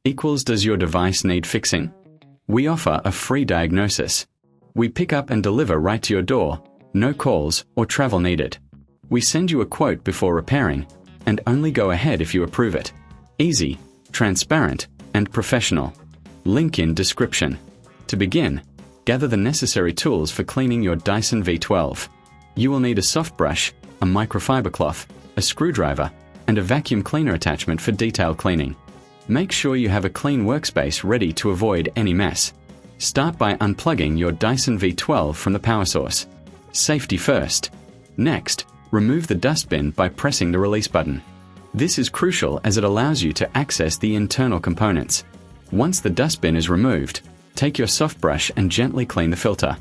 equals does your device need fixing? We offer a free diagnosis. We pick up and deliver right to your door, no calls or travel needed. We send you a quote before repairing, and only go ahead if you approve it. Easy, transparent, and professional. Link in description. To begin, gather the necessary tools for cleaning your Dyson V12. You will need a soft brush, a microfiber cloth, a screwdriver, and a vacuum cleaner attachment for detailed cleaning. Make sure you have a clean workspace ready to avoid any mess. Start by unplugging your Dyson V12 from the power source. Safety first. Next, remove the dustbin by pressing the release button. This is crucial as it allows you to access the internal components. Once the dustbin is removed, take your soft brush and gently clean the filter.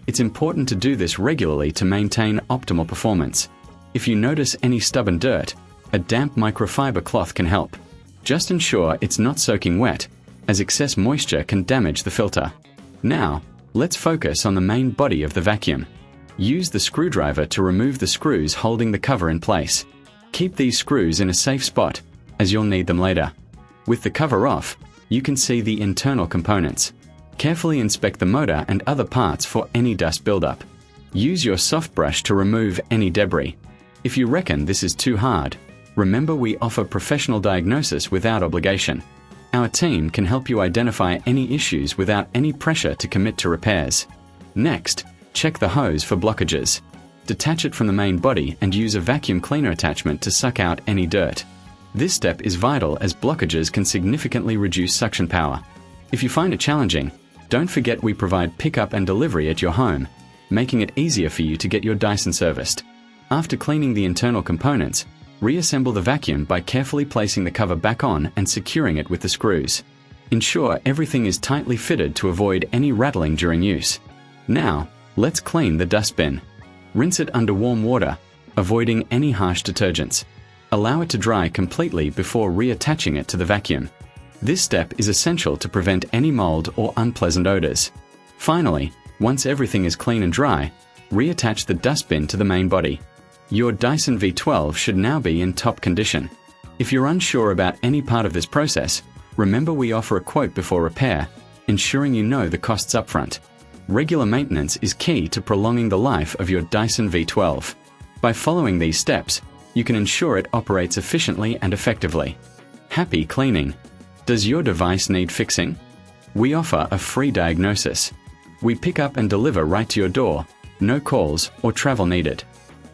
It's important to do this regularly to maintain optimal performance. If you notice any stubborn dirt, a damp microfiber cloth can help. Just ensure it's not soaking wet, as excess moisture can damage the filter. Now, let's focus on the main body of the vacuum. Use the screwdriver to remove the screws holding the cover in place. Keep these screws in a safe spot, as you'll need them later. With the cover off, you can see the internal components. Carefully inspect the motor and other parts for any dust buildup. Use your soft brush to remove any debris. If you reckon this is too hard, remember we offer professional diagnosis without obligation. Our team can help you identify any issues without any pressure to commit to repairs. Next, check the hose for blockages. Detach it from the main body and use a vacuum cleaner attachment to suck out any dirt. This step is vital as blockages can significantly reduce suction power. If you find it challenging, don't forget we provide pickup and delivery at your home, making it easier for you to get your Dyson serviced. After cleaning the internal components, reassemble the vacuum by carefully placing the cover back on and securing it with the screws. Ensure everything is tightly fitted to avoid any rattling during use. Now, let's clean the dustbin. Rinse it under warm water, avoiding any harsh detergents. Allow it to dry completely before reattaching it to the vacuum. This step is essential to prevent any mold or unpleasant odors. Finally, once everything is clean and dry, reattach the dustbin to the main body. Your Dyson V12 should now be in top condition. If you're unsure about any part of this process, remember we offer a quote before repair, ensuring you know the costs upfront. Regular maintenance is key to prolonging the life of your Dyson V12. By following these steps, you can ensure it operates efficiently and effectively. Happy cleaning! Does your device need fixing? We offer a free diagnosis. We pick up and deliver right to your door, no calls or travel needed.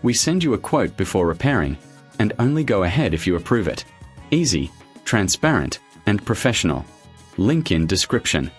We send you a quote before repairing, and only go ahead if you approve it. Easy, transparent, and professional. Link in description.